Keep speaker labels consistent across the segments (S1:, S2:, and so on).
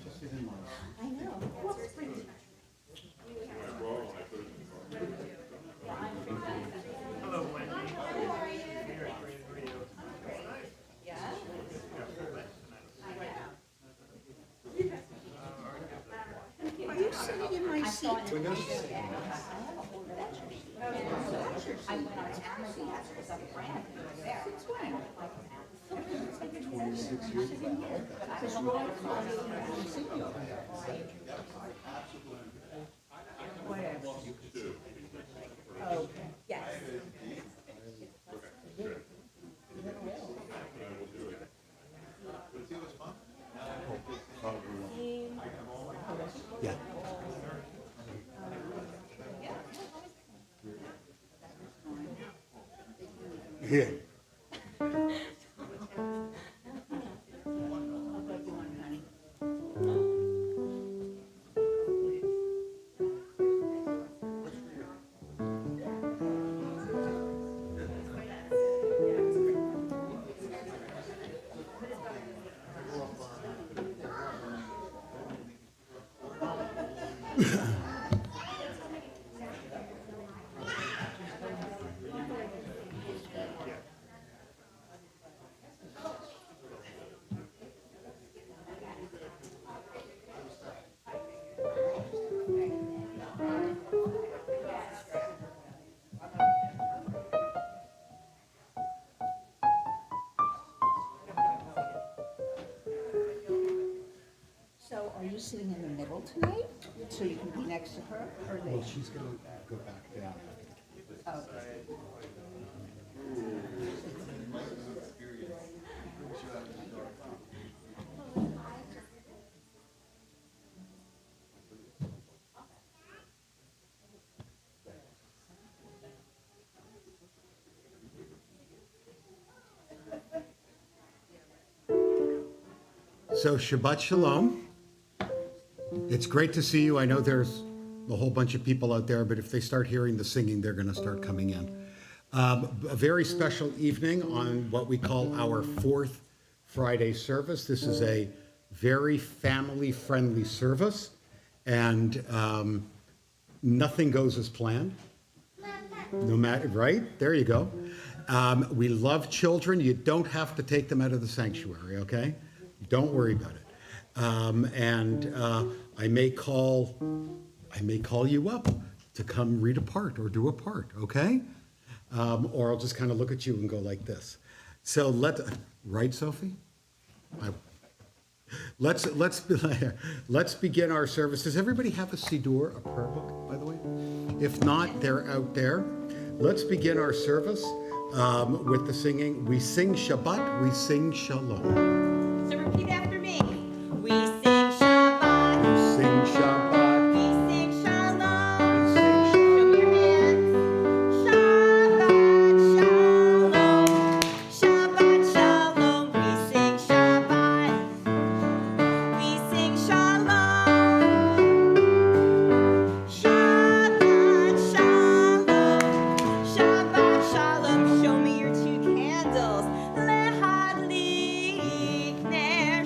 S1: I know.
S2: Hello, Wendy.
S1: Are you sitting in my seat?
S3: I went on Amazon with a friend there.
S1: Since when?
S3: 26 years ago.
S1: Because when I called you, I haven't seen you. Whatever. Oh, yes.
S4: Yeah. Yeah.
S1: So are you sitting in the middle tonight? So you can be next to her? Or
S4: Well,
S1: they?
S4: she's gonna go back down.
S1: Oh.
S4: So Shabbat Shalom. It's great to see you. I know there's a whole bunch of people out there, but if they start hearing the singing, they're going to start coming in. A very special evening on what we call our fourth Friday service. This is a very family-friendly service, and nothing goes as planned. No matter, right? There you go. We love children. You don't have to take them out of the sanctuary, okay? Don't worry about it. I may call you up to come read a part or do a part, okay? Or I'll just kind of look at you and go like this. So right, Sophie? Let's begin our service. Does everybody have a Siddur, a prayer book, by the way? If not, they're out there. Let's begin our service with the singing. We sing Shabbat, we sing Shalom.
S5: So repeat after me. We sing Shabbat.
S4: We sing Shabbat.
S5: We sing Shalom.
S4: We sing
S5: Show me your hands. Shabbat Shalom. Shabbat Shalom. We sing Shabbat. We sing Shalom. Shabbat Shalom. Shabbat Shalom. Show me your two candles. Lehadlik ner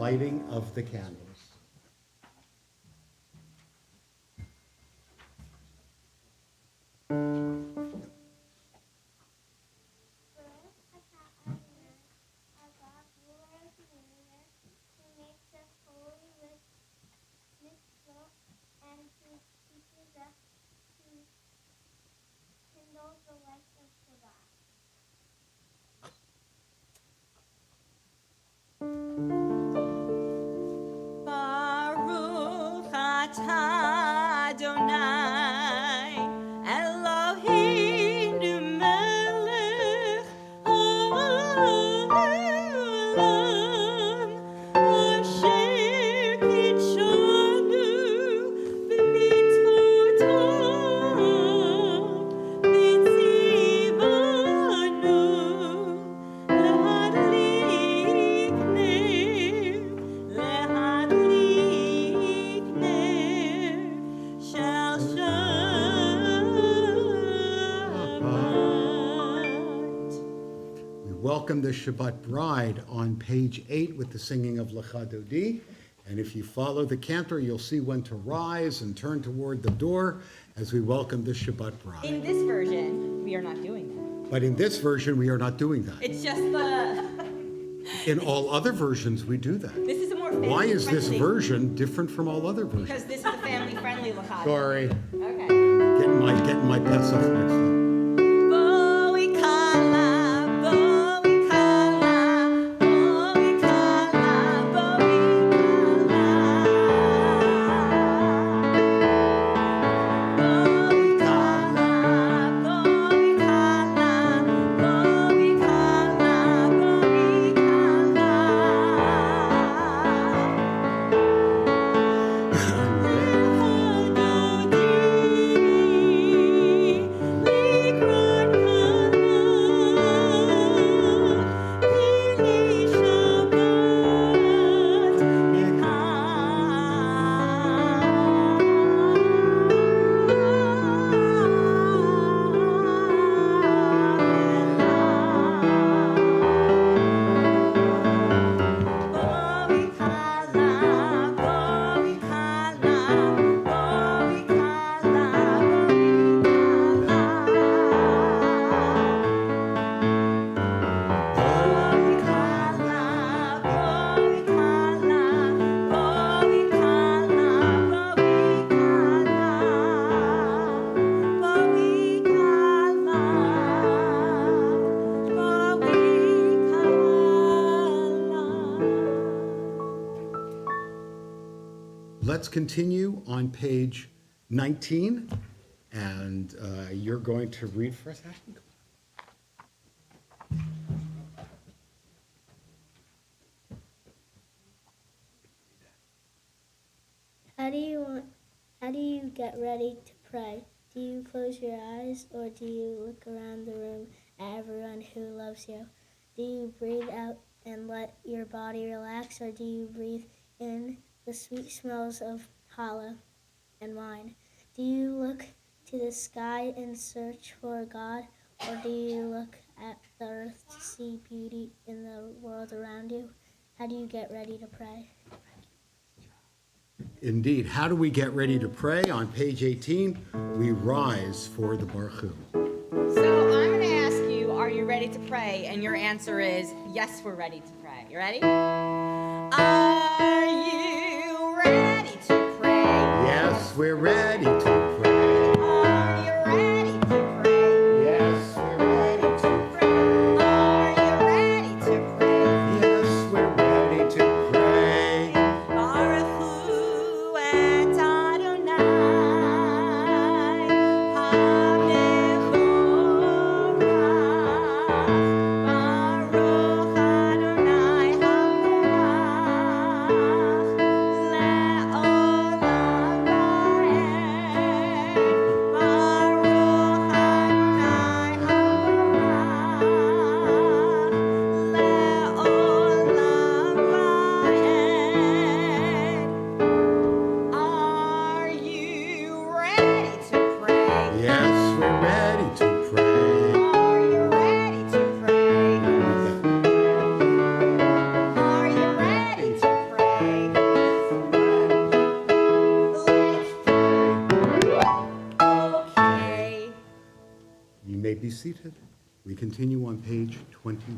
S4: lighting of the candles.
S2: The light of Shabbat.
S5: Baruch atah Adonai Eloheinu melech haolam asher kitshanu b'mitzvotav v'tzivanu להדליק נר של שבת.
S4: We welcome the Shabbat bride on page 8 with the singing of Lecha Dodi. And if you follow the cantor, you'll see when to rise and turn toward the door as we welcome the Shabbat bride.
S5: In this version, we are not doing that.
S4: But in this version, we are not doing that.
S5: It's just the.
S4: In all other versions, we do that.
S5: This is a more family
S4: Why is this
S5: friendly-
S4: version different from all other versions?
S5: Because this is a family friendly Lachad.
S4: Sorry,
S5: Okay.
S4: getting my Pesach mixed up.
S5: Boi kala, boi kala, boi kala, boi kala. Boi kala, boi kala, boi kala, boi
S4: Let's continue on page 19, and you're going to read for us, Ashley?
S2: How do you get ready to pray? Do you close your eyes or do you look around the room at everyone who loves you? Do you breathe out and let your body relax, or do you breathe in the sweet smells of challah and wine? Do you look to the sky and search for God, or do you look at the earth to see beauty in the world around you? How do you get ready to pray?
S4: Indeed. How do we get ready to pray? On page 18, we rise for the Baruch Hu.
S5: So I'm going to ask you, are you ready to pray? And your answer is, yes, we're ready to pray. You ready? Are you ready to pray?
S4: Yes, we're ready to pray.
S5: Are you ready to pray?
S4: Yes, we're ready to pray.
S5: Are you ready to pray?
S4: Yes, we're ready to pray.
S5: Baruch Hu et Adonai, HaMevorach. Baruch Adonai HaMevorach, Le'olam
S4: may be seated. We continue on page 21.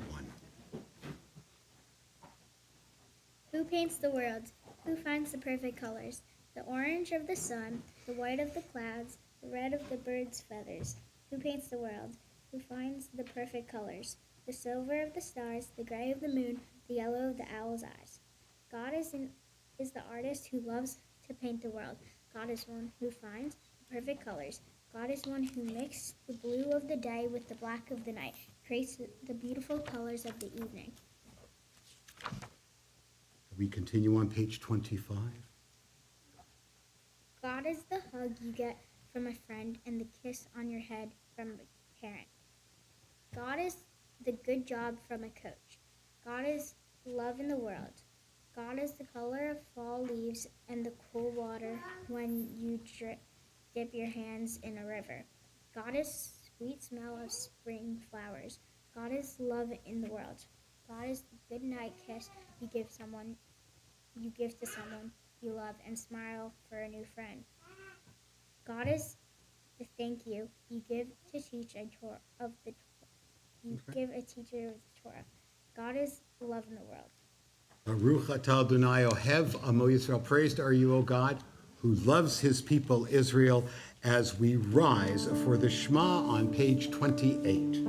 S2: Who paints the world? Who finds the perfect colors? The orange of the sun, the white of the clouds, the red of the bird's feathers. Who paints the world? Who finds the perfect colors? The silver of the stars, the gray of the moon, the yellow of the owl's eyes. God is the artist who loves to paint the world. God is one who finds the perfect colors. God is one who mixes the blue of the day with the black of the night, creates the beautiful colors of the evening.
S4: We continue on page 25.
S2: God is the hug you get from a friend and the kiss on your head from a parent. God is the good job from a coach. God is love in the world. God is the color of fall leaves and the cool water when you dip your hands in a river. God is sweet smell of spring flowers. God is love in the world. God is the good night kiss you give to someone you love and smile for a new friend. God is the thank you give to teach a give a teacher of the Torah. God is love in the world.
S4: Baruch atah Adonai ohev amo Yisrael. Praised are you, O God, who loves his people Israel, as we rise for the Shema on page 28.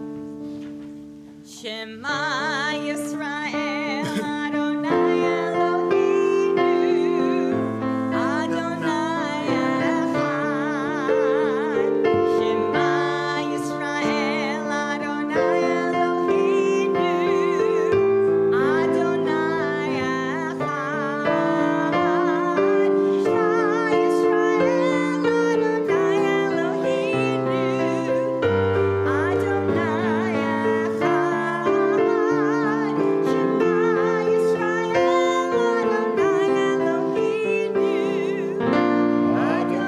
S5: Shema Yisrael, Adonai Eloheinu, Adonai Echad. Shema Yisrael, Adonai Eloheinu, Adonai Echad. Shema Yisrael, Adonai Eloheinu, Adonai Echad. Shema Yisrael, Adonai Eloheinu, Adonai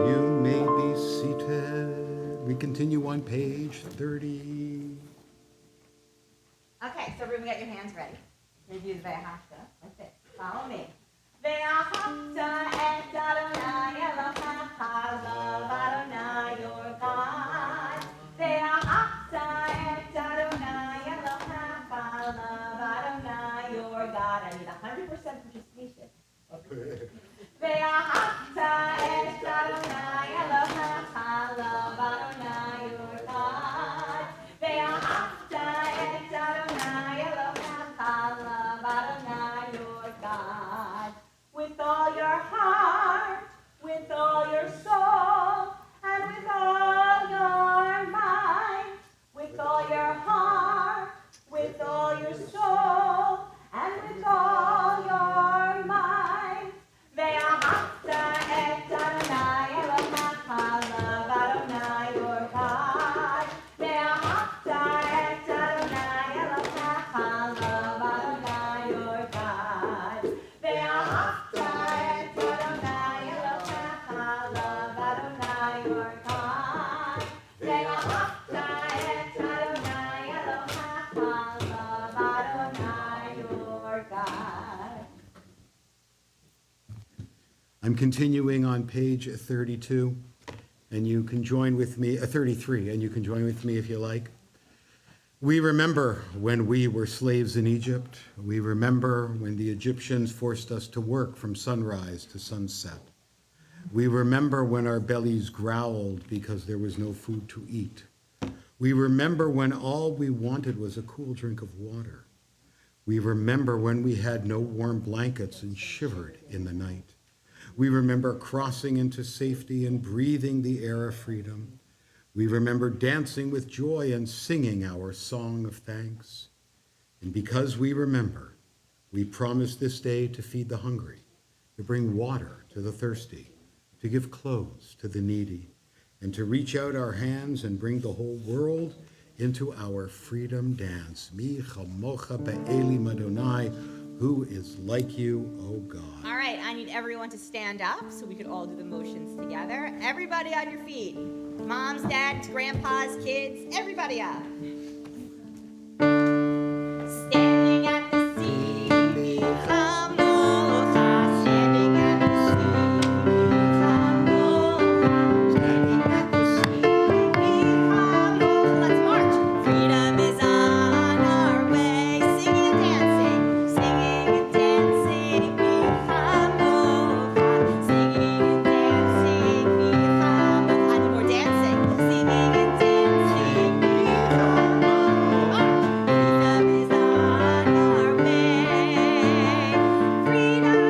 S4: You may be seated. We continue on page 30.
S5: Okay, so everyone get your hands ready. We're going to do the Ve'ahavta. Like this. Follow me. Ve'ahavta et Adonai Elohecha, love Adonai your God. Ve'ahavta et Adonai Elohecha, love Adonai your God. I need 100% participation. Ve'ahavta et Adonai Elohecha, love Adonai your God. Ve'ahavta et Adonai Elohecha, love Adonai your God. With all your heart, with all your soul, and with all your mind. With all your heart, with all your soul, and with all your mind. Ve'ahavta et Adonai Elohecha, love Adonai your God. Ve'ahavta et Adonai Elohecha, love Adonai your God. Ve'ahavta et Adonai Elohecha, love Adonai your God. Ve'ahavta et Adonai Elohecha, love Adonai your God.
S4: I'm continuing on page 32, and you can join with me, 33, and you can join with me if you like. We remember when we were slaves in Egypt. We remember when the Egyptians forced us to work from sunrise to sunset. We remember when our bellies growled because there was no food to eat. We remember when all we wanted was a cool drink of water. We remember when we had no warm blankets and shivered in the night. We remember crossing into safety and breathing the air of freedom. We remember dancing with joy and singing our song of thanks. And because we remember, we promise this day to feed the hungry, to bring water to the thirsty, to give clothes to the needy, and to reach out our hands and bring the whole world into our freedom dance. Mi chamocha be'elim Adonai, who is like you, O God.
S5: All right, I need everyone to stand up so we could all do the motions together. Everybody on your feet. Moms, dads, grandpas, kids, everybody up. Standing at the sea, Michamocha. Standing at the sea, Michamocha. Standing at the sea, Michamocha. Let's march. Freedom is on our way. Singing and dancing, Michamocha. Singing and dancing, Michamocha. I need more dancing. Singing and dancing, Michamocha. Freedom is on our way. Freedom,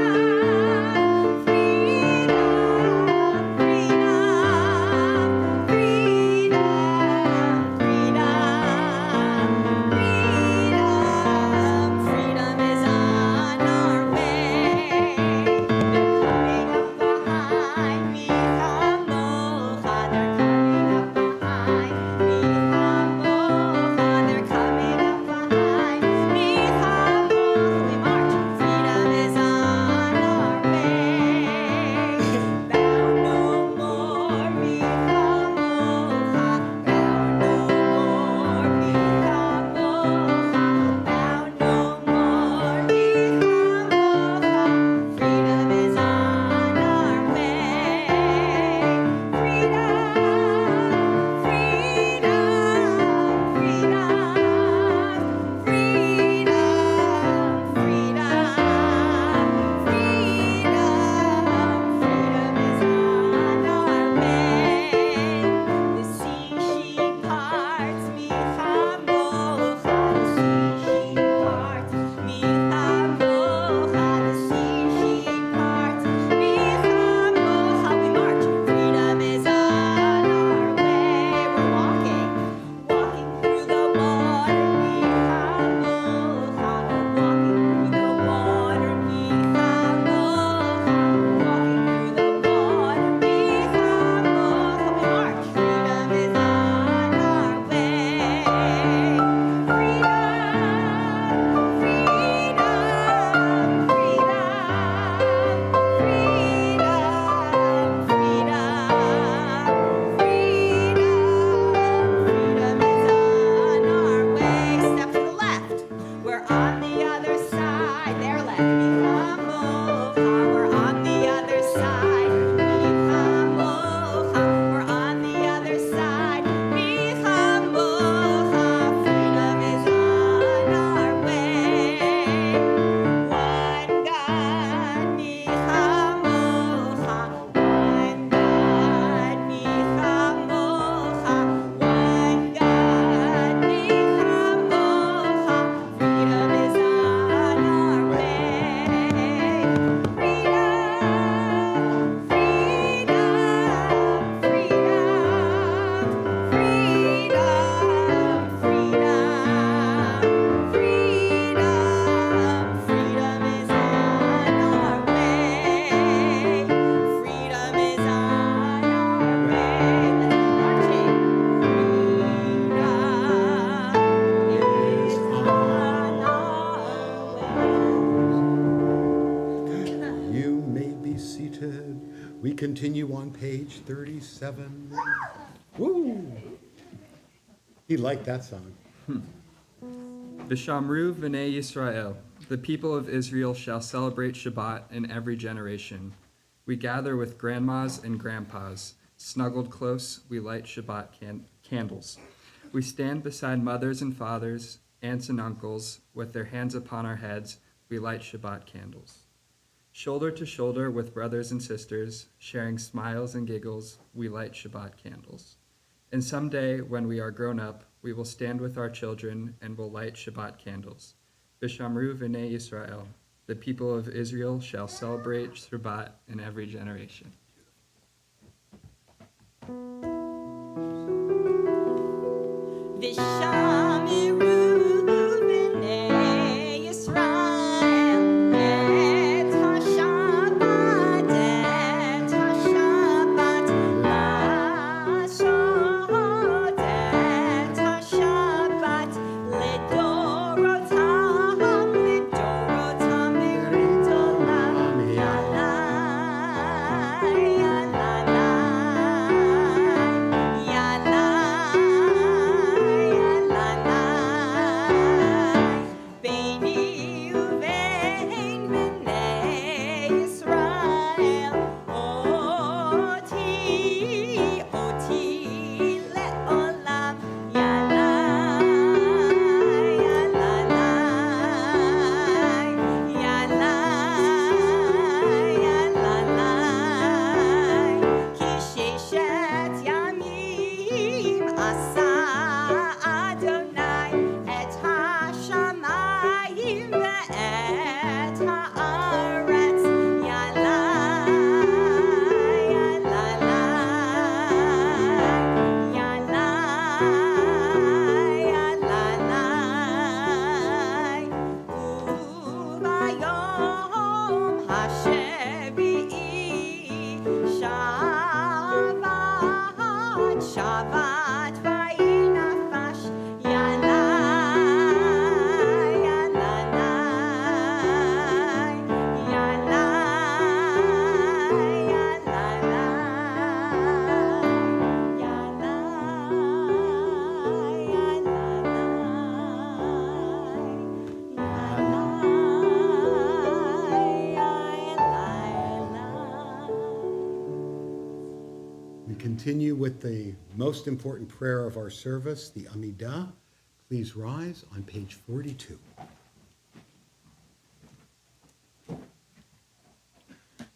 S5: freedom, freedom, freedom, freedom, freedom is on our way. They're coming up behind me, Chamocha. They're coming up behind me, Chamocha. They're coming up behind me, Chamocha. We march. Freedom is on our way. Bow no more, me Chamocha. Bow no more, me Chamocha. Bow no more, me Chamocha. Freedom is on our way. Freedom, freedom, freedom, freedom, freedom is on our way. The sea she parts, me Chamocha. The sea she parts, me Chamocha. The sea she parts, me Chamocha. We march. Freedom is on our way. We're walking through the water, me Chamocha. Walking through the water, me Chamocha. Walking through the water, me Chamocha. We march. Freedom is on our way. Freedom is on our way. Step to the left. We're on the other side. Their left. Michamocha. We're on the other side. Michamocha. We're on the other side. Michamocha. Freedom is on our way. One God, Michamocha. One God, Michamocha. One God, Michamocha. Freedom is on our way. Freedom, freedom, freedom, freedom, freedom, freedom is on our way. Freedom is on our way. Let's keep marching. Freedom is on our way.
S4: You may be seated. We continue on page 37. Woo! He liked that song.
S6: V'shamru v'nei Yisrael, the people of Israel shall celebrate Shabbat in every generation. We gather with grandmas and grandpas. Snuggled close, we light Shabbat candles. We stand beside mothers and fathers, aunts and uncles. With their hands upon our heads, we light Shabbat candles. Shoulder to shoulder with brothers and sisters, sharing smiles and giggles, we light Shabbat candles. And someday, when we are grown up, we will stand with our children and will light Shabbat candles. V'shamru v'nei Yisrael, the people of Israel shall celebrate Shabbat in every generation.
S5: V'shamiru b'nei Yisrael et HaShabbat Lashot et HaShabbat Lidorotam Meridolam Yalai Beini uvein b'nei Yisrael oti le'olam Ki sheshet yamim asa Adonai et hashamayim ve'et haaretz Ubayom hashevi'i Shabbat vayinafash
S4: We continue with the most important prayer of our service, the Amidah. Please rise on page 42.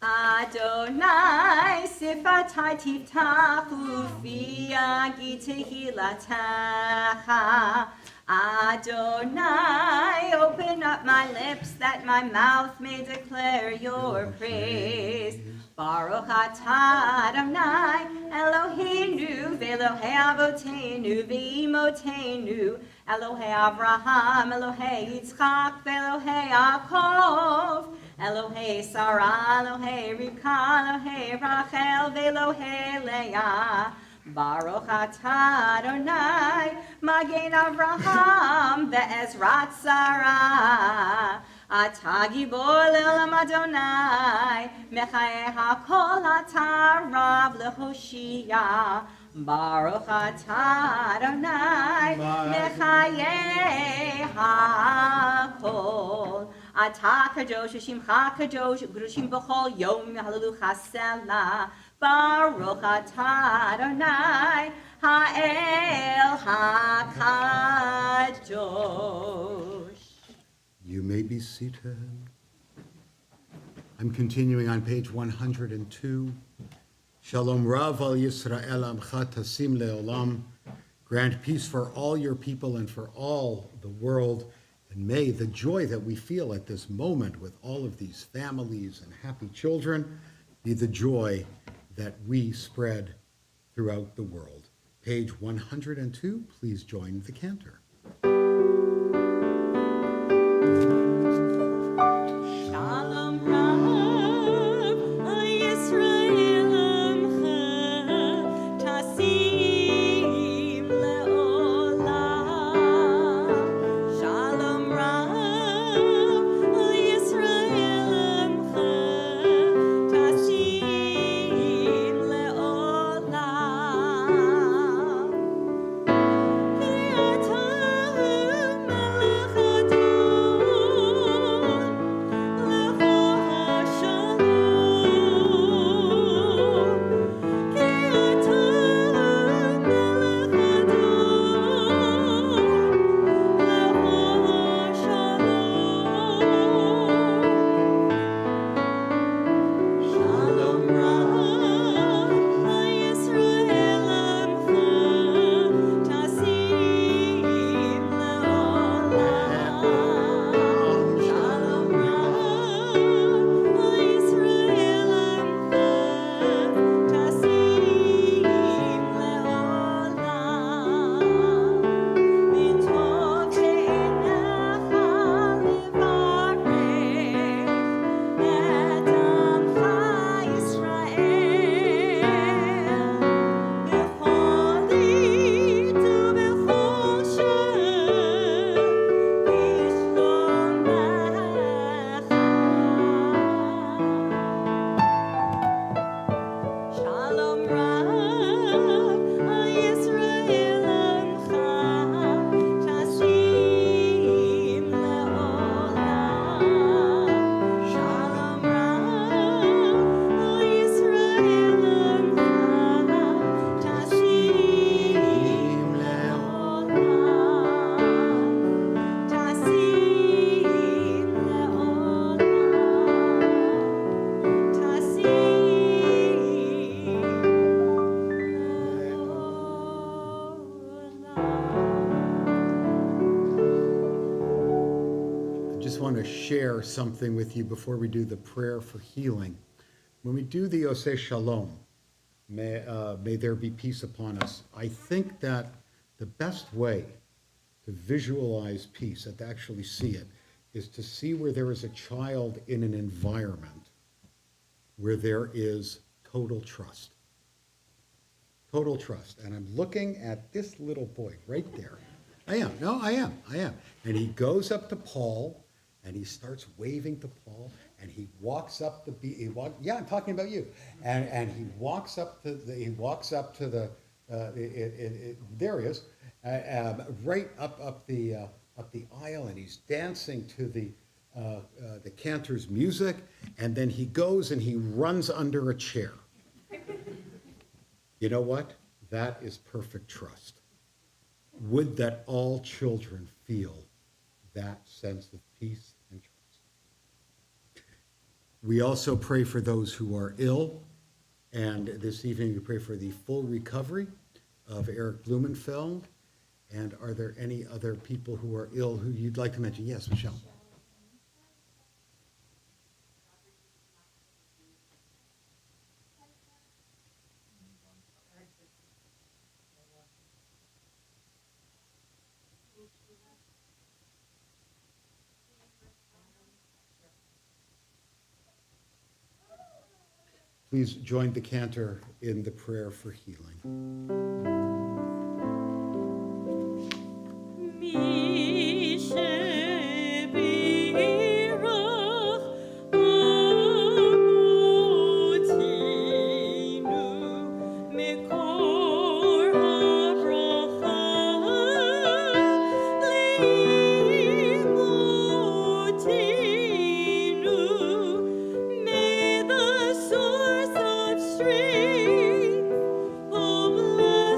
S5: Adonai sifatai tiftach ufi yagi tehilatacha. Adonai, open up my lips that my mouth may declare your praise. Baruch atah Adonai, Eloheinu ve'Elohei avotenu ve'imotenu, Elohei Avraham, Elohei Yitzchak ve'Elohei Yaakov, Elohei Sarah, Elohei Rivka, Elohei Rachel ve'Elohei Leah. Baruch atah Adonai, Magen Avraham ve'Ezrat Sarah. Atah gibor le'olam Adonai, Mechaye hakol atah Rav leHoshia. Baruch atah Adonai, Mechaye hakol. Atah kadosh, Shimcha kadosh, Kedoshim b'chol yom, Hallelu chasela. Baruch atah Adonai, Ha'el HaKadosh.
S4: You may be seated. I'm continuing on page 102. Shalom Rav al Yisrael Amcha Tasim Le'olam. Grant peace for all your people and for all the world. And may the joy that we feel at this moment with all of these families and happy children be the joy that we spread throughout the world. Page 102, please join the cantor.
S5: Shalom Rav al Yisrael Amcha Tasim Le'olam. Shalom Rav al Yisrael Amcha Tasim Le'olam. Ve'ata
S4: want to share something with you before we do the prayer for healing. When we do the Oseh Shalom, may there be peace upon us, I think that the best way to visualize peace and to actually see it is to see where there is a child in an environment where there is total trust. Total trust. And I'm looking at this little boy right there. I am. And he goes up to Paul, and he starts waving to Paul, and he walks up the I'm talking about you. And he walks up to the there he is, right up the aisle, and he's dancing to the cantor's music, and then he goes and he runs under a chair. You know what? That is perfect trust. Would that all children feel that sense of peace and trust. We also pray for those who are ill, and this evening we pray for the full recovery of Eric Blumenfeld. And are there any other people who are ill who you'd like to mention? Yes, Michelle. Please join the cantor in the prayer for healing.
S7: May the source of strength, oh bless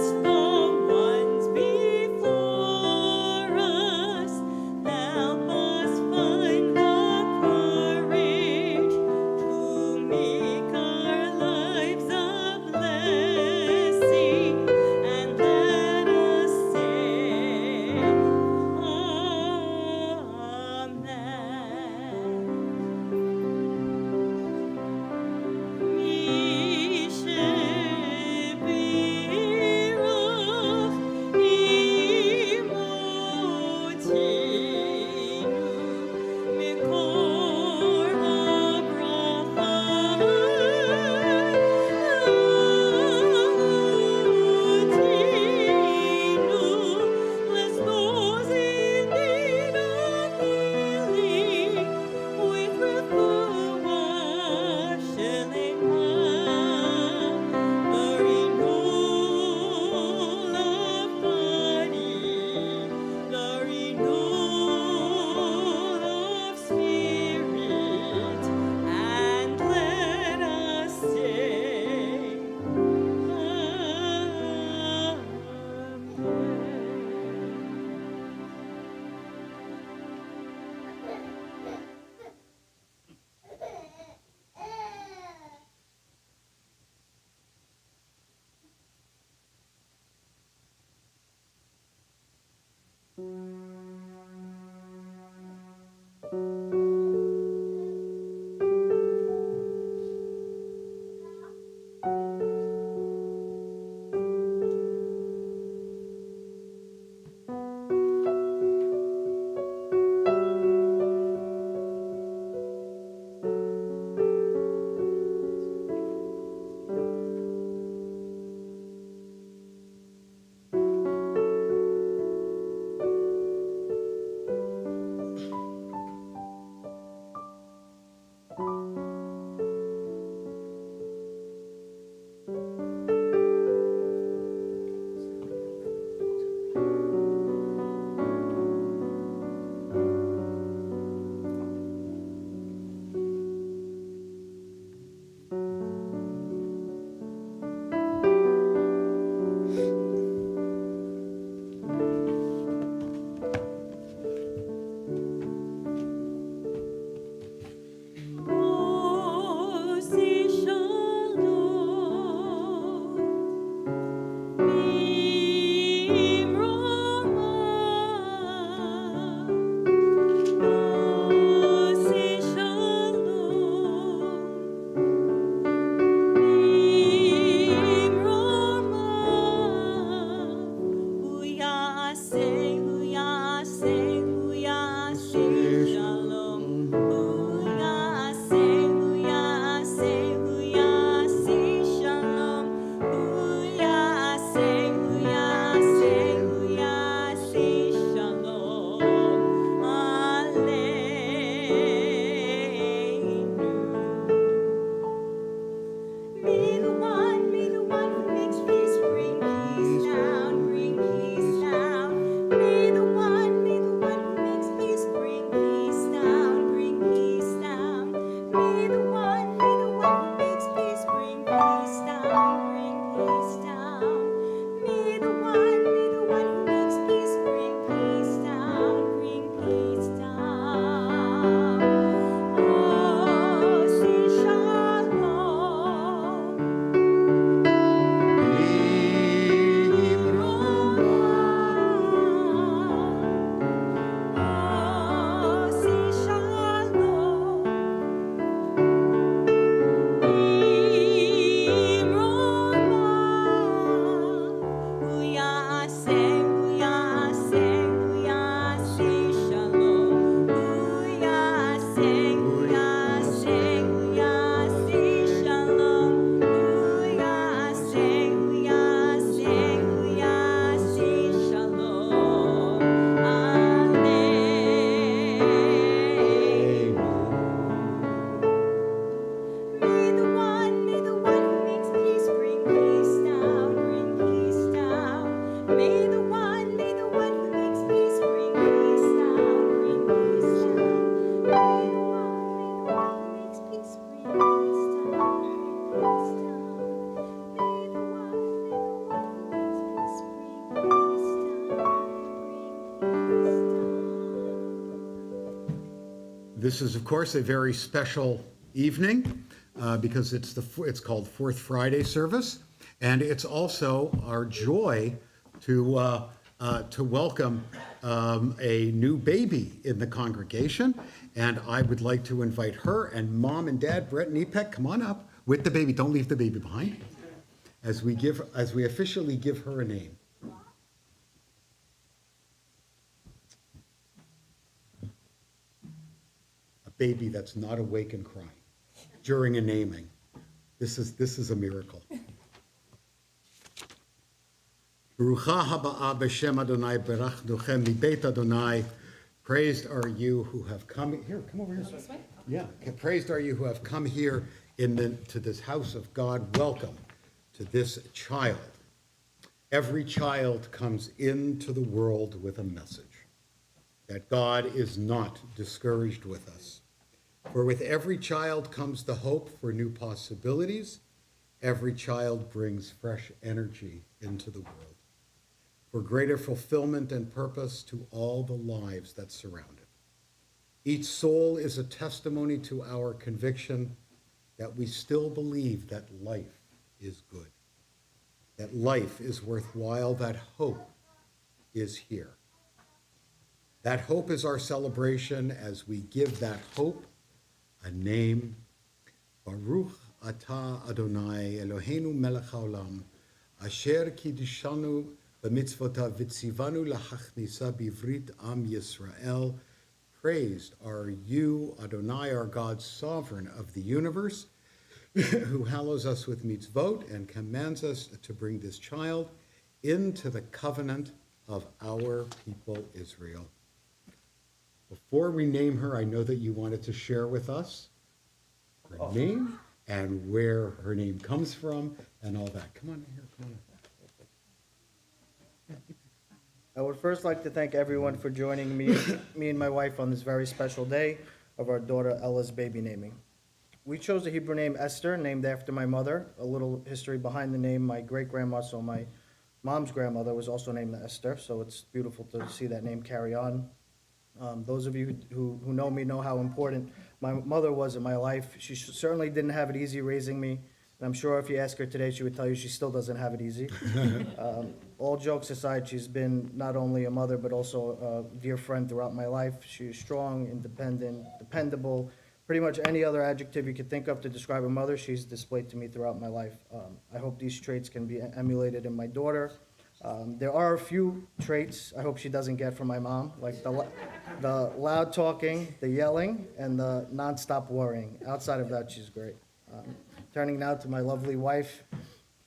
S4: This is, of course, a very special evening because it's called Fourth Friday service, and it's also our joy to welcome a new baby in the congregation. And I would like to invite her and Mom and Dad, Brett and Ipek, come on up with the baby. Don't leave the baby behind. As we officially give her a name. Baby that's not awake and crying during a naming. This is a miracle. Barucha haba'a b'shem Adonai berachnuchem mibeit Adonai. Praised are you who have come here. Come over here. Yeah. Praised are you who have come here to this house of God. Welcome to this child. Every child comes into the world with a message that God is not discouraged with us. For with every child comes the hope for new possibilities. Every child brings fresh energy into the world, for greater fulfillment and purpose to all the lives that surround it. Each soul is a testimony to our conviction that we still believe that life is good, that life is worthwhile, that hope is here. That hope is our celebration as we give that hope a name. Baruch atah Adonai Eloheinu melech haolam, asher kiddishanu b'mitzvotav v'tzivanu lahachnisa b'ivrit am Yisrael. Praised are you, Adonai, our God, sovereign of the universe, who hallows us with mitzvot and commands us to bring this child into the covenant of our people Israel. Before we name her, I know that you wanted to share with us her name and where her name comes from and all that. Come on here, come on.
S7: I would first like to thank everyone for joining me and my wife on this very special day of our daughter Ella's baby naming. We chose the Hebrew name Esther, named after my mother. A little history behind the name: my great-grandma, so my mom's grandmother, was also named Esther, so it's beautiful to see that name carry on. Those of you who know me know how important my mother was in my life. She certainly didn't have it easy raising me, and I'm sure if you ask her today, she would tell you she still doesn't have it easy. All jokes aside, she's been not only a mother, but also a dear friend throughout my life. She is strong, independent, dependable. Pretty much any other adjective you could think of to describe a mother, she's displayed to me throughout my life. I hope these traits can be emulated in my daughter. There are a few traits I hope she doesn't get from my mom, like the loud talking, the yelling, and the nonstop worrying. Outside of that, she's great. Turning now to my lovely wife,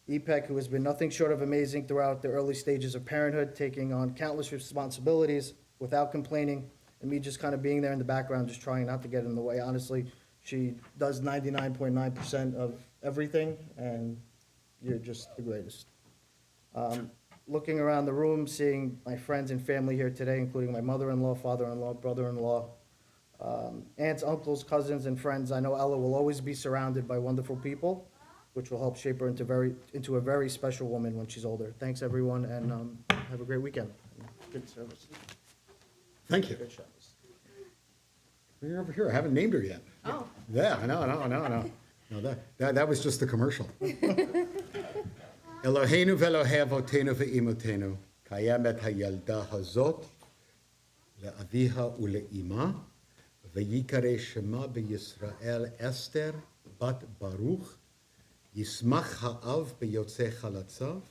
S7: Ipek, who has been nothing short of amazing throughout the early stages of parenthood, taking on countless responsibilities without complaining, and me just kind of being there in the background, just trying not to get in the way. Honestly, she does 99.9% of everything, and you're just the greatest. Looking around the room, seeing my friends and family here today, including my mother-in-law, father-in-law, brother-in-law, aunts, uncles, cousins, and friends, I know Ella will always be surrounded by wonderful people, which will help shape her into a very special woman when she's older. Thanks, everyone, and have a great weekend. Good service.
S4: Thank you.
S7: Good shows.
S4: You're over here. I haven't named her yet.
S1: Oh.
S4: Yeah, no, that was just the commercial. Eloheinu ve'Elohei avotenu ve'imotenu, kayem et hayalda hazot le'aviha ule'ima, ve'yikarei shema beYisrael Esther bat Baruch, yismach ha'av beyotzei chalatzav,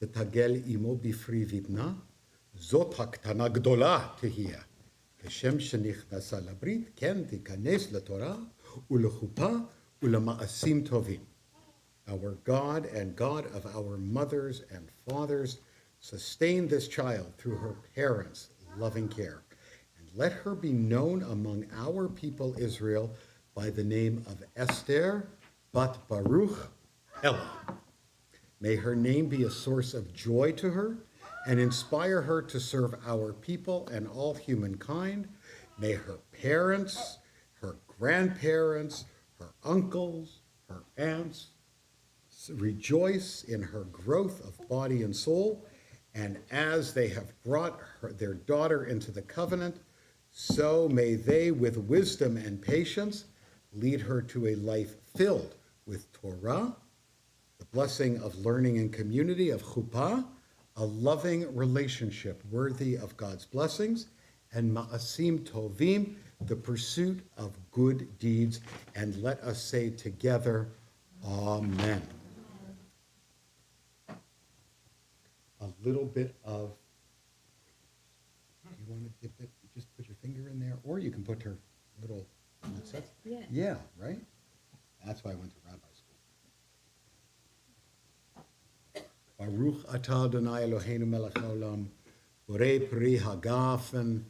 S4: v'tagel imo bifri vibna, zot haktana gdola tehiyah. כשם שנכנסה לברית, כן תיכנס לתורה ולחופה ולמעשים טובים. Our God and God of our mothers and fathers, sustain this child through her parents' loving care, and let her be known among our people Israel by the name of Esther bat Baruch Ella. May her name be a source of joy to her and inspire her to serve our people and all humankind. May her parents, her grandparents, her uncles, her aunts rejoice in her growth of body and soul, and as they have brought their daughter into the covenant, so may they, with wisdom and patience, lead her to a life filled with Torah, the blessing of learning and community, of chuppah, a loving relationship worthy of God's blessings, and ma'asim tovim, the pursuit of good deeds. And let us say together, Amen. A little bit of, do you want to dip it? Just put your finger in there, or you can put her little,
S1: Yeah.
S4: yeah, right? That's why I went to rabbi school. Baruch atah Adonai Eloheinu melech haolam, borei pri hagafen.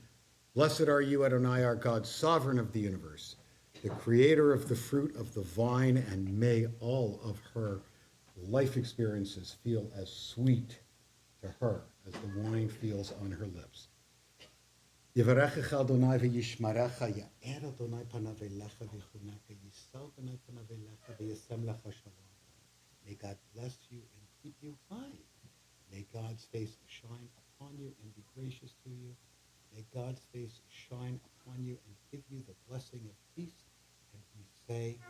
S4: Blessed are you, Adonai, our God, sovereign of the universe, the creator of the fruit of the vine, and may all of her life experiences feel as sweet to her as the wine feels on her lips. Yivarechecha Adonai v'yishmarecha, ya'er Adonai panav elecha v'chunecha, yisal Adonai panav elecha v'yasem lecha shalom. May God bless you and keep you high. May God's face shine upon you and be gracious to you. May God's face shine upon you and give you the blessing of peace. And we say,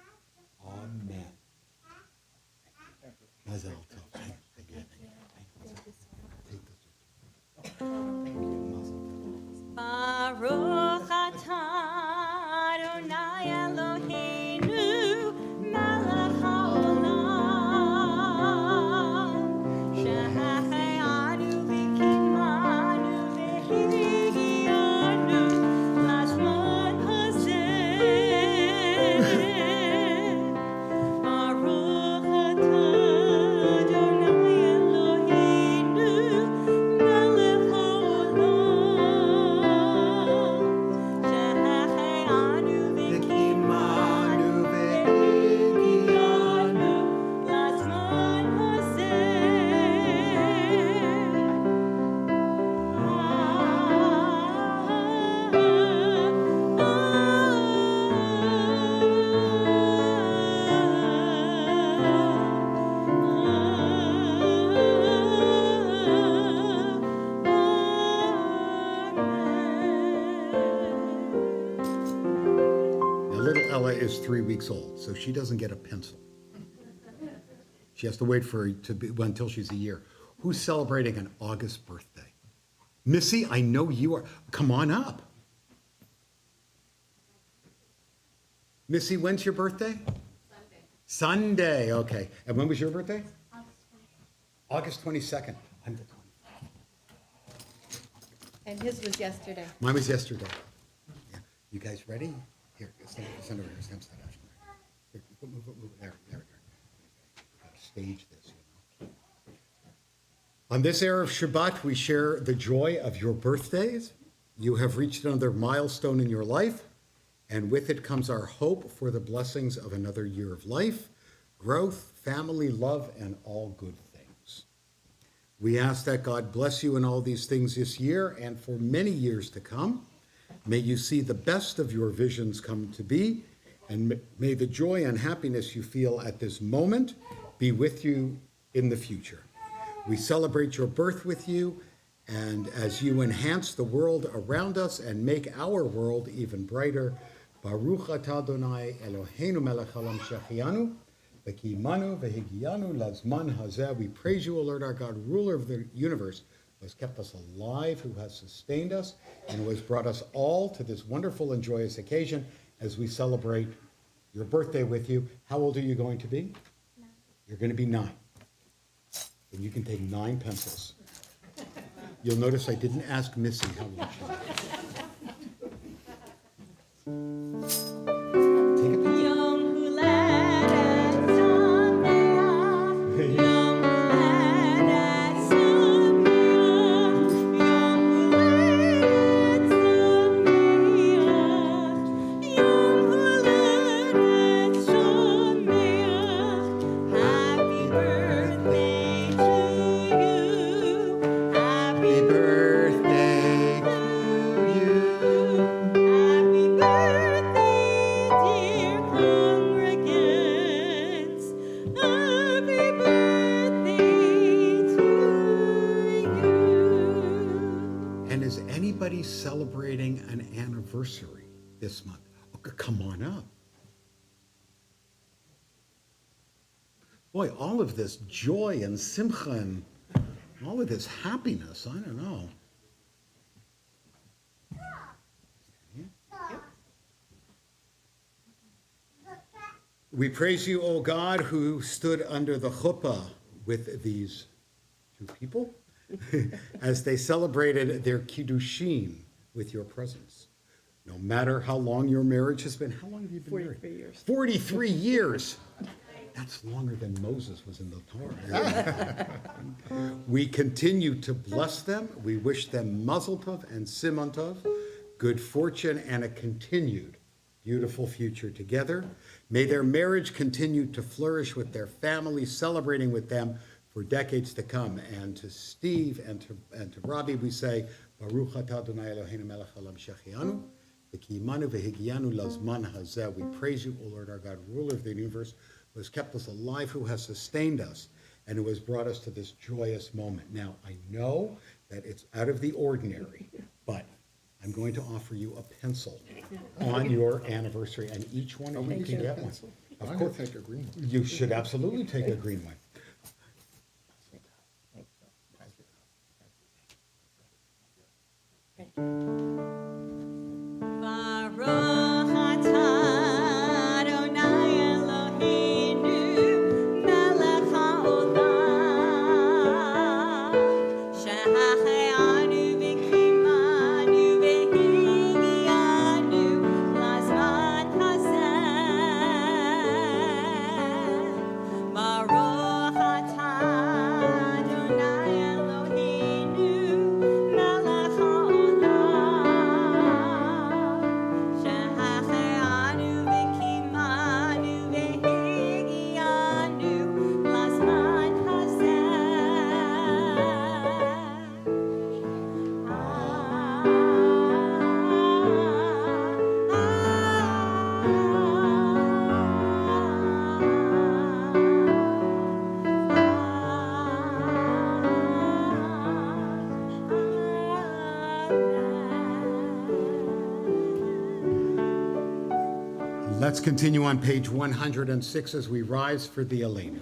S4: Amen. Mazel tov. Thank you. Take this. Mazel tov.
S5: Baruch atah Adonai Eloheinu melech haolam shehecheyanu v'kimanu v'higiyanu lashman hazeh. Baruch atah Adonai Eloheinu melech haolam shehecheyanu v'kimanu v'higiyanu lashman
S4: Now, little Ella is 3 weeks old, so she doesn't get a pencil. She has to wait for it to be until she's a year. Who's celebrating an August birthday? Missy, I know you are. Come on up. Missy, when's your birthday? Sunday, okay. And when was your birthday? August 22nd. I'm the
S8: And his was yesterday.
S4: Mine was yesterday. Yeah. You guys ready? Here, stand over here. Stand up. Here, move it. There. Gotta stage this, you know. On this era of Shabbat, we share the joy of your birthdays. You have reached another milestone in your life, and with it comes our hope for the blessings of another year of life, growth, family, love, and all good things. We ask that God bless you in all these things this year and for many years to come. May you see the best of your visions come to be, and may the joy and happiness you feel at this moment be with you in the future. We celebrate your birth with you, and as you enhance the world around us and make our world even brighter, Baruch atah Adonai Eloheinu melech haolam shechianu, v'kiyimanu v'higiyanu lazman hazeh. We praise you, O Lord our God, ruler of the universe, who has kept us alive, who has sustained us, and who has brought us all to this wonderful and joyous occasion as we celebrate your birthday with you. How old are you going to be?
S2: 9.
S4: You're going to be 9. And you can take 9 pencils. You'll notice I didn't ask Missy how old she was. Take a pencil.
S5: Yom Huledet Sameach, Yom Huledet Sameach, Yom Huledet Sameach, Yom Huledet Sameach. Happy birthday to you. Happy
S4: Birthday to you.
S5: Happy birthday, dear congregants. Happy birthday to you.
S4: And is anybody celebrating an anniversary this month? Okay, come on up. Boy, all of this joy and simcha and all of this happiness, I don't know. We praise you, O God, who stood under the chuppah with these 2 people as they celebrated their kiddushin with your presence. No matter how long your marriage has been, how long have you been married?
S8: 43 years.
S4: 43 years. That's longer than Moses was in the Torah. We continue to bless them. We wish them mazel tov and simon tov, good fortune, and a continued beautiful future together. May their marriage continue to flourish with their family, celebrating with them for decades to come. And to Steve and to Robbie, we say, Baruch atah Adonai Eloheinu melech haolam shechianu, v'kiyimanu v'higiyanu lazman hazeh. We praise you, O Lord our God, ruler of the universe, who has kept us alive, who has sustained us, and who has brought us to this joyous moment. Now, I know that it's out of the ordinary, but I'm going to offer you a pencil on your anniversary, and each one of you can get one. Of course,
S9: take a green one.
S4: you should absolutely take a green one.
S5: Baruch atah Adonai Eloheinu melech haolam, shehacheanu v'kimanu v'higiyanu lazman hazeh. Baruch atah Adonai Eloheinu melech haolam, shehacheanu v'kimanu v'higiyanu lazman hazeh.
S4: Let's continue on page 106 as we rise for the Elena.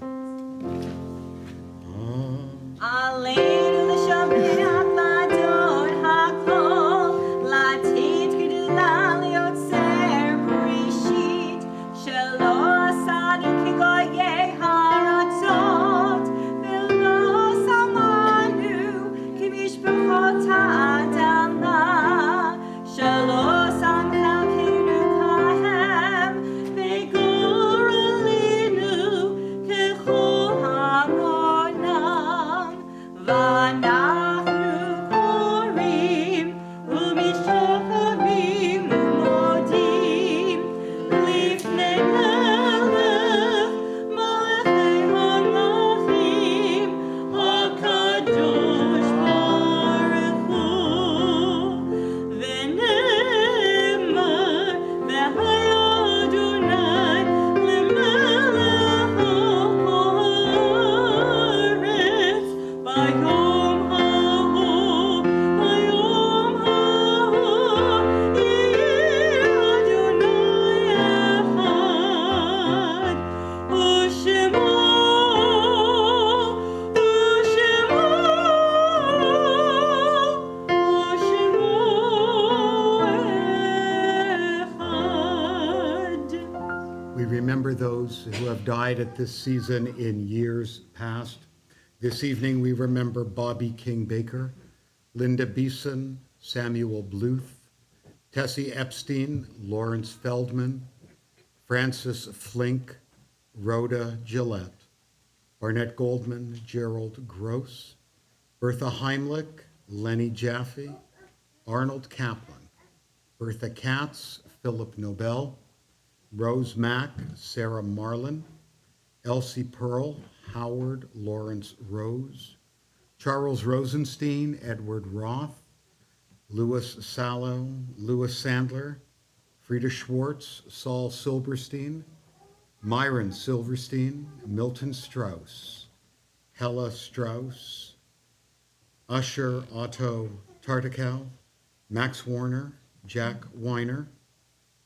S5: Aleinu l'shameach l'adon hakol, l'atid gedula liotzer brishit, shelo asanu kigoyei haratzot, v'lo samanu kimishpachot ha'adam
S4: those who have died at this season in years past. This evening we remember Bobby King Baker, Linda Beeson, Samuel Bluth, Tessie Epstein, Lawrence Feldman, Francis Flink, Rhoda Gillette, Barnett Goldman, Gerald Gross, Bertha Heimlich, Lenny Jaffe, Arnold Kaplan, Bertha Katz, Philip Nobel, Rose Mack, Sarah Marlin, Elsie Pearl, Howard Lawrence Rose, Charles Rosenstein, Edward Roth, Louis Sallow, Louis Sandler, Frida Schwartz, Saul Silberstein, Myron Silverstein, Milton Strauss, Hella Strauss, Usher Otto Tartakow, Max Warner, Jack Weiner,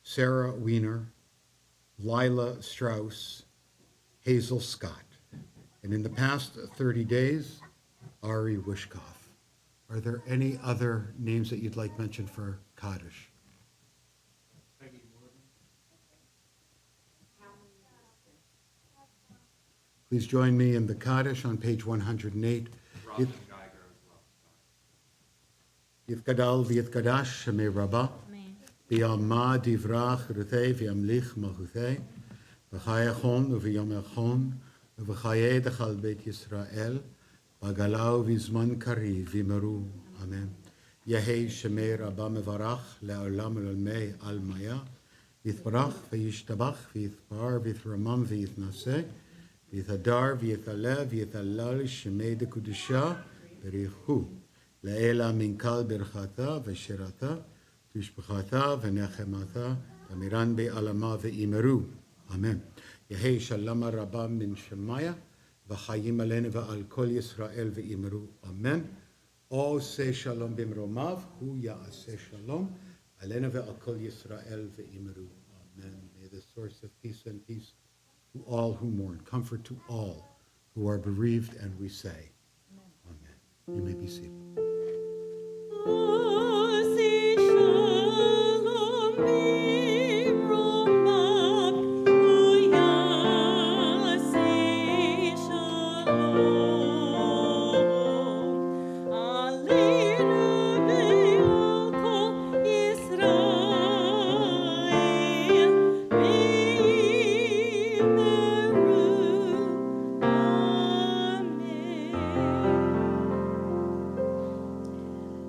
S4: Sarah Wiener, Lila Strauss, Hazel Scott. And in the past 30 days, Ari Wishkoff. Are there any other names that you'd like mentioned for Kaddish? Please join me in the Kaddish on page 108. Yitgadal v'yitgadash shemei rabba, b'yama divrach rutei v'yamlich malchutei, v'chayachon v'yomachon, v'chayei dechal beit Yisrael, b'galau v'zman kari v'meru. Amen. Yehei shemei rabba mevarach le'olam olmei al maya, v'yitbarach v'yishtabach v'yitbar v'yitramam v'yitnaseh, v'yithadar v'yithaleh v'yithalal shemei dekudusha b'richu. Le'ela minkal birchata v'shirata, tishbachata v'nechemata, v'miran be'alama v'imeru. Amen. Yehei shalama rabba min shemaya, v'chayim alenu v'al kol Yisrael v'imeru. Amen. O se shalom b'mromav, hu ya'aseh shalom, alenu v'al kol Yisrael v'imeru. Amen. May the source of peace and peace to all who mourn, comfort to all who are bereaved, and we say, Amen. You may be seated.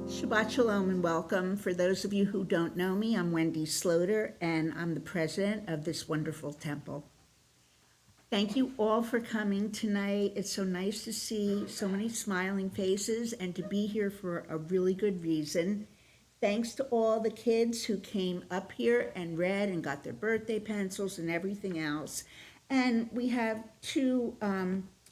S1: Shabbat Shalom and welcome. For those of you who don't know me, I'm Wendy Sloter, and I'm the president of this wonderful temple. Thank you all for coming tonight. It's so nice to see so many smiling faces and to be here for a really good reason. Thanks to all the kids who came up here and read and got their birthday pencils and everything else. And we have two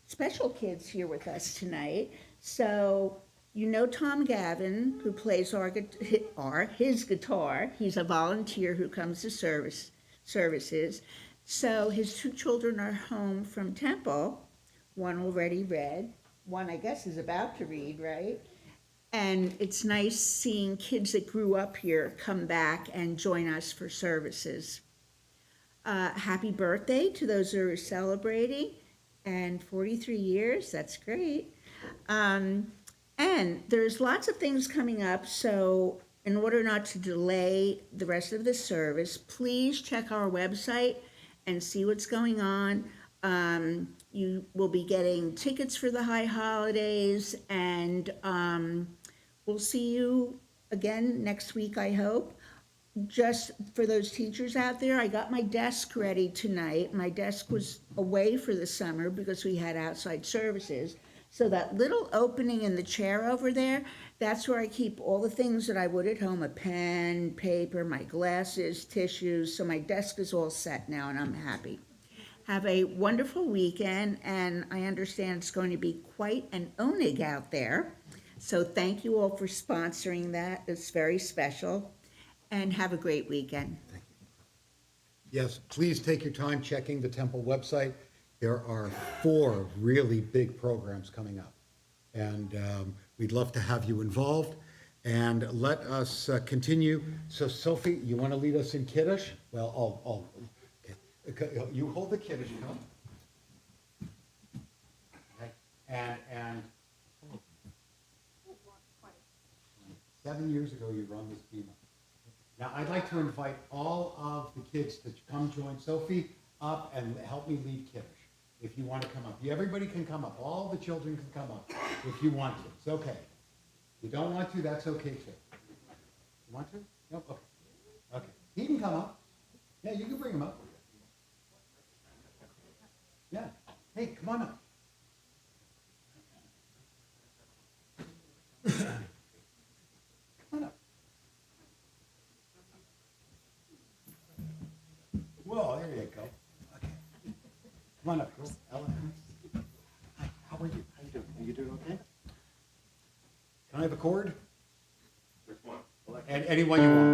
S1: special kids here with us tonight. So you know Tom Gavin, who plays his guitar. He's a volunteer who comes to services. So his two children are home from Temple. One already read. One, I guess, is about to read, right? And it's nice seeing kids that grew up here come back and join us for services. Happy birthday to those who are celebrating. And 43 years, that's great. And there's lots of things coming up, so in order not to delay the rest of the service, please check our website and see what's going on. You will be getting tickets for the high holidays, and we'll see you again next week, I hope. Just for those teachers out there, I got my desk ready tonight. My desk was away for the summer because we had outside services. So that little opening in the chair over there, that's where I keep all the things that I would at home, a pen, paper, my glasses, tissues. So my desk is all set now, and I'm happy. Have a wonderful weekend, and I understand it's going to be quite an onig out there. So thank you all for sponsoring that. It's very special, and have a great weekend.
S4: Thank you. Yes, please take your time checking the temple website. There are 4 really big programs coming up, and we'd love to have you involved. And let us continue. So, Sophie, you want to lead us in Kiddush? Well, You hold the kid as you come. Okay. And 7 years ago, you run this beamer. Now, I'd like to invite all of the kids to come join Sophie up and help me lead Kiddush, if you want to come up. Everybody can come up. All the children can come up if you want to. It's okay. If you don't want to, that's okay too. You want to? No? Okay. Okay. He can come up. Yeah, you can bring him up. Yeah. Hey, come on up. Come on up. Whoa, there you go. Okay. Come on up, girl. Ella. Hi, how are you? How you doing? Are you doing okay? Can I have a chord? Which one? And any one you want.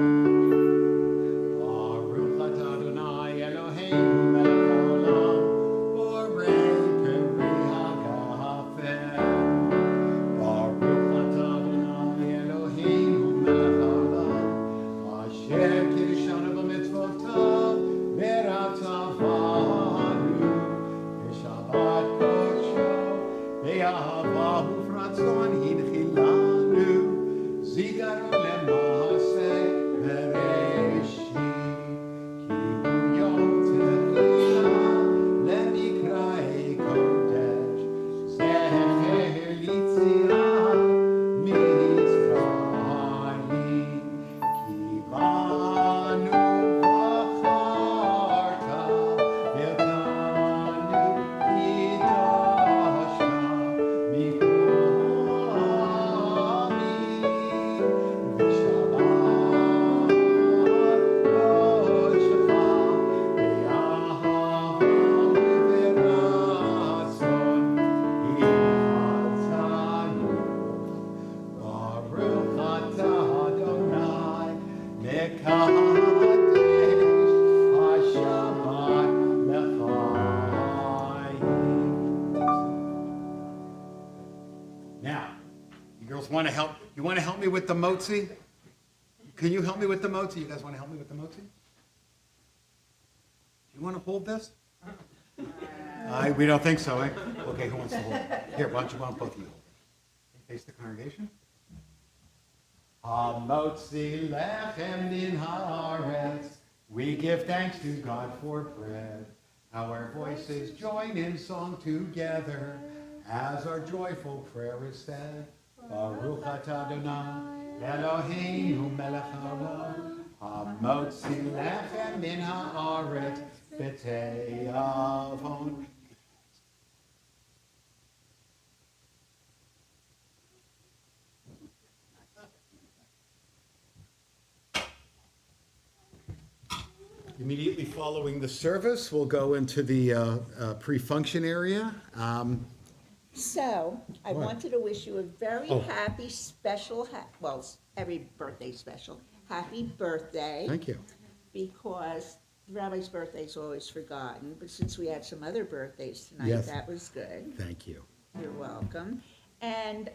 S4: Baruch atah Adonai Eloheinu melech haolam, borei peri hagafen. Baruch atah Adonai Eloheinu melech haolam, asher kiddushanu b'mitzvotav, v'ratzavanu, b'shabbat kodsho, v'yahavahu v'ratzon hinchilanu, zikaron lema'aseh v'reshit, ki hu yom tefillah lemikra'ei kodesh, zecher litziat mitzrayim, ki banu v'charta v'yadanu kidosha mikol ha'amim, v'shabbat kodshcha v'yahavahu v'ratzon hinchilanu. Baruch atah Adonai mekadesh hashabbat l'chaim. Now, you girls want to help? You want to help me with the motzi? Can you help me with the motzi? You guys want to help me with the motzi? You want to hold this? We don't think so, eh? Okay, who wants to hold it? Here, why don't both of you hold it? Face the congregation. Hamotzi lechem min haaretz. We give thanks to God for bread. Our voices join in song together as our joyful prayer is said. Baruch atah Adonai Eloheinu melech haolam, hamotzi lechem min haaretz b'te'avon. Immediately following the service, we'll go into the pre-function area.
S1: So, I
S4: What?
S1: wanted to wish you a very
S4: Oh.
S1: happy, special, well, every birthday special, happy birthday.
S4: Thank you.
S1: Because the rabbi's birthday is always forgotten, but since we had some other birthdays tonight,
S4: Yes.
S1: that was good.
S4: Thank you.
S1: You're welcome. And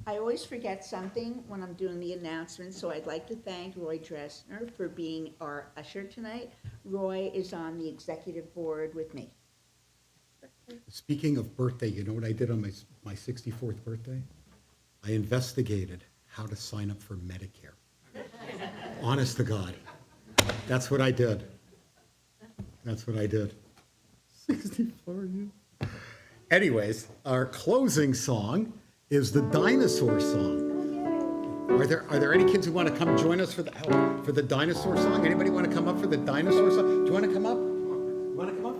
S1: I always forget something when I'm doing the announcements, so I'd like to thank Roy Dressner for being our usher tonight. Roy is on the executive board with me.
S4: Speaking of birthday, you know what I did on my 64th birthday? I investigated how to sign up for Medicare. Honest to God. That's what I did. That's what I did. 64 years. Anyways, our closing song is the dinosaur song. Are there any kids who want to come join us for the dinosaur song? Anybody want to come up for the dinosaur song? Do you want to come up? You want to come up?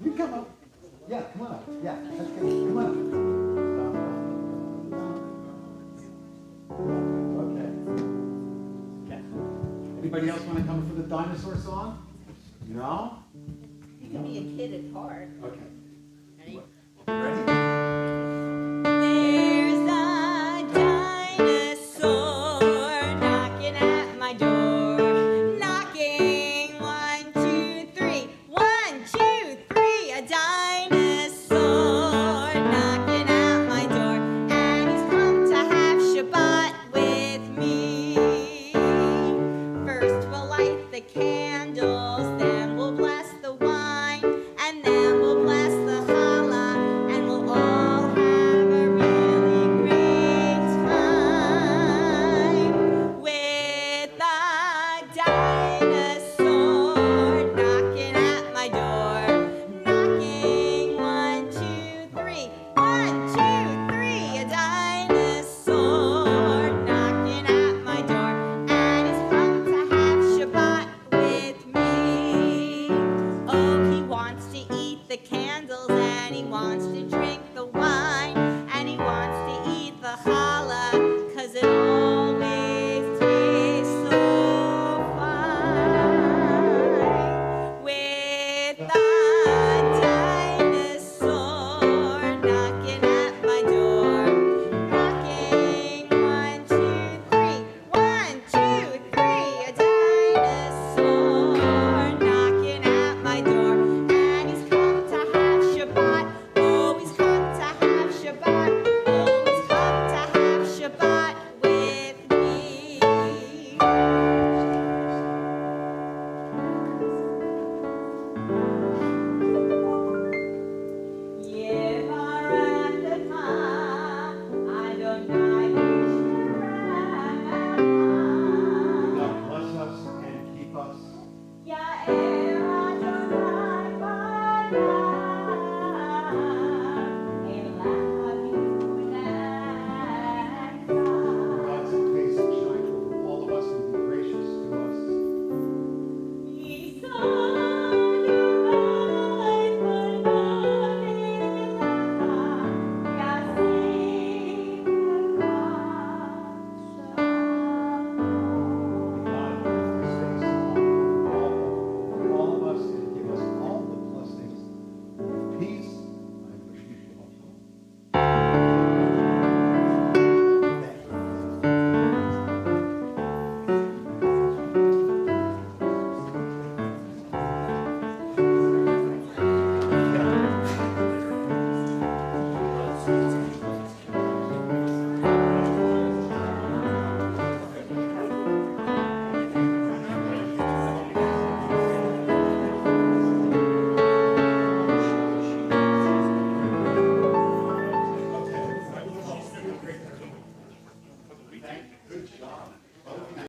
S4: You come up. Yeah, come on up. Yeah, that's good. Come on up. Okay. Yeah. Anybody else want to come for the dinosaur song? No?
S1: You can be a kid at heart.
S4: Okay. Ready?